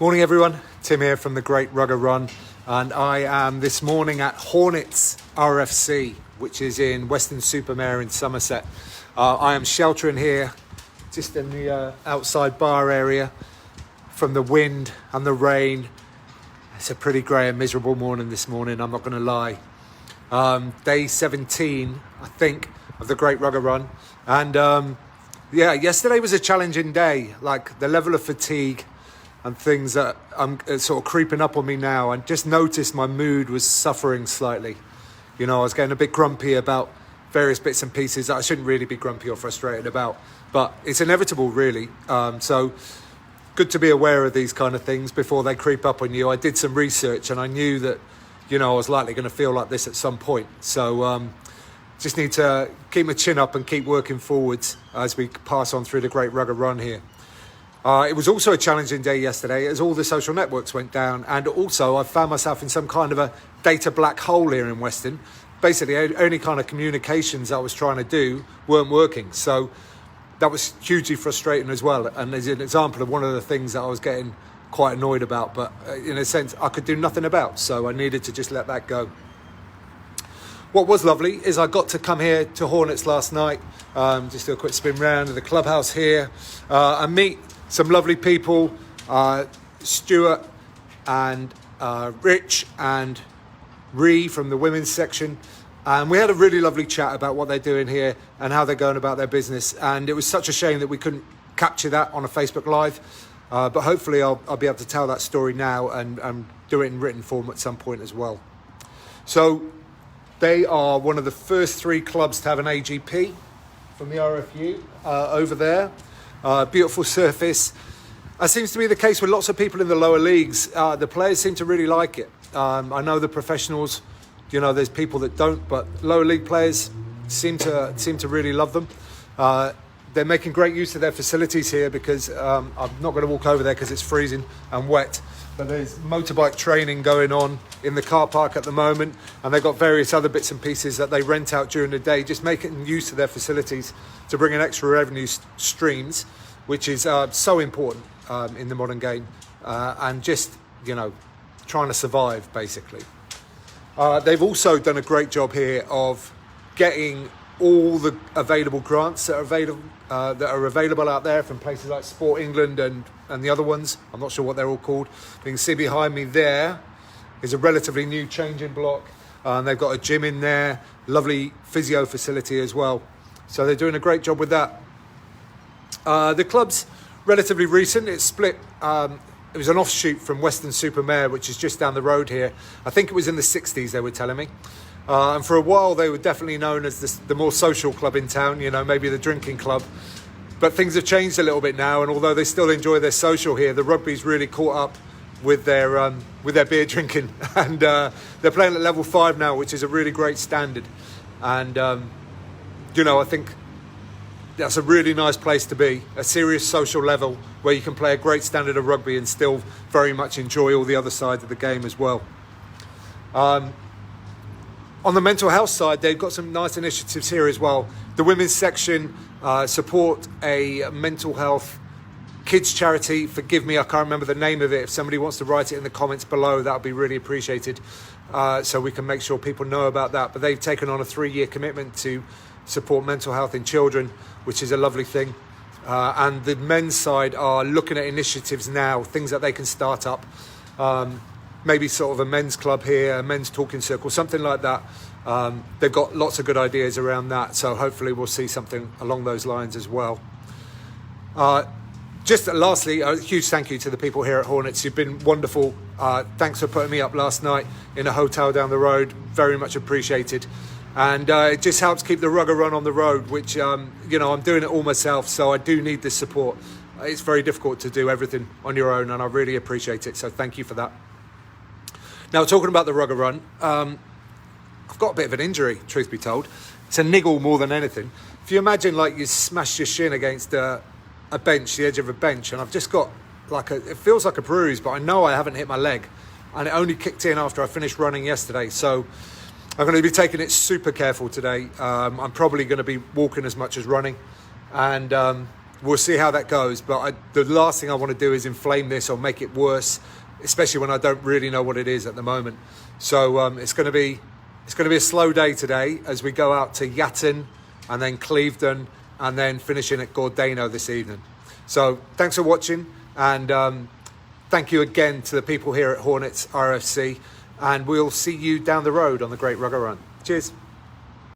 Morning everyone, Tim here from the Great Rugger Run, and I am this morning at Hornets RFC, which is in Weston-super-Mare in Somerset. I am sheltering here just in the outside bar area from the wind and the rain. It's a pretty grey and miserable morning this morning, I'm not going to lie. Day 17, I think, of the Great Rugger Run, and yesterday was a challenging day. Like, the level of fatigue and things that I'm sort of creeping up on me now. I just noticed my mood was suffering slightly. You know, I was getting a bit grumpy about various bits and pieces that I shouldn't really be grumpy or frustrated about, but it's inevitable really. So good to be aware of these kind of things before they creep up on you. I did some research and I knew that, you know, I was likely going to feel like this at some point. So just need to keep my chin up and keep working forwards as we pass on through the Great Rugger Run here. It was also a challenging day yesterday as all the social networks went down, and also I found myself in some kind of a data black hole here in Weston. Basically, any kind of communications I was trying to do weren't working, so that was hugely frustrating as well, and as an example of one of the things that I was getting quite annoyed about, but in a sense I could do nothing about, so I needed to just let that go. What was lovely is I got to come here to Hornets last night, just do a quick spin round of the clubhouse here, and meet some lovely people, Stuart and Rich and Ree from the women's section. And we had a really lovely chat about what they're doing here and how they're going about their business. And it was such a shame that we couldn't capture that on a Facebook Live. But hopefully I'll be able to tell that story now and do it in written form at some point as well. So they are one of the first 3 clubs to have an AGP from the RFU over there. Beautiful surface. That seems to be the case with lots of people in the lower leagues. The players seem to really like it. I know the professionals, you know, there's people that don't, but lower league players seem to really love them. They're making great use of their facilities here because I'm not going to walk over there because it's freezing and wet. But there's motorbike training going on in the car park at the moment, and they've got various other bits and pieces that they rent out during the day, just making use of their facilities to bring in extra revenue streams, which is so important in the modern game, and just, you know, trying to survive basically. They've also done a great job here of getting all the available grants that are available out there from places like Sport England and the other ones. I'm not sure what they're all called. You can see behind me there is a relatively new changing block. They've got a gym in there, lovely physio facility as well. So they're doing a great job with that. The club's relatively recent. It's split. It was an offshoot from Weston-super-Mare, which is just down the road here. I think it was in the 60s, they were telling me. And for a while, they were definitely known as the more social club in town, you know, maybe the drinking club. But things have changed a little bit now, and although they still enjoy their social here, the rugby's really caught up with their beer drinking. And they're playing at level 5 now, which is a really great standard. And, you know, I think that's a really nice place to be, a serious social level where you can play a great standard of rugby and still very much enjoy all the other sides of the game as well. On the mental health side, they've got some nice initiatives here as well. The women's section support a mental health kids charity. Forgive me, I can't remember the name of it. If somebody wants to write it in the comments below, that would be really appreciated, so we can make sure people know about that. But they've taken on a 3-year commitment to support mental health in children, which is a lovely thing. And the men's side are looking at initiatives now, things that they can start up. Maybe sort of a men's club here, a men's talking circle, something like that. They've got lots of good ideas around that, so hopefully we'll see something along those lines as well. Just lastly, a huge thank you to the people here at Hornets. You've been wonderful. Thanks for putting me up last night in a hotel down the road. Very much appreciated. And it just helps keep the Rugger Run on the road, which, you know, I'm doing it all myself, so I do need this support. It's very difficult to do everything on your own, and I really appreciate it, so thank you for that. Now, talking about the Rugger Run, I've got a bit of an injury, truth be told. It's a niggle more than anything. If you imagine, like, you smashed your shin against a bench, the edge of a bench, and I've just got, it feels like a bruise, but I know I haven't hit my leg, and it only kicked in after I finished running yesterday, so I'm going to be taking it super careful today. I'm probably going to be walking as much as running, and we'll see how that goes. But the last thing I want to do is inflame this or make it worse, especially when I don't really know what it is at the moment. So it's going to be a slow day today as we go out to Yatton and then Clevedon and then finishing at Gordano this evening. So thanks for watching, and thank you again to the people here at Hornets RFC, and we'll see you down the road on the Great Rugger Run. Cheers.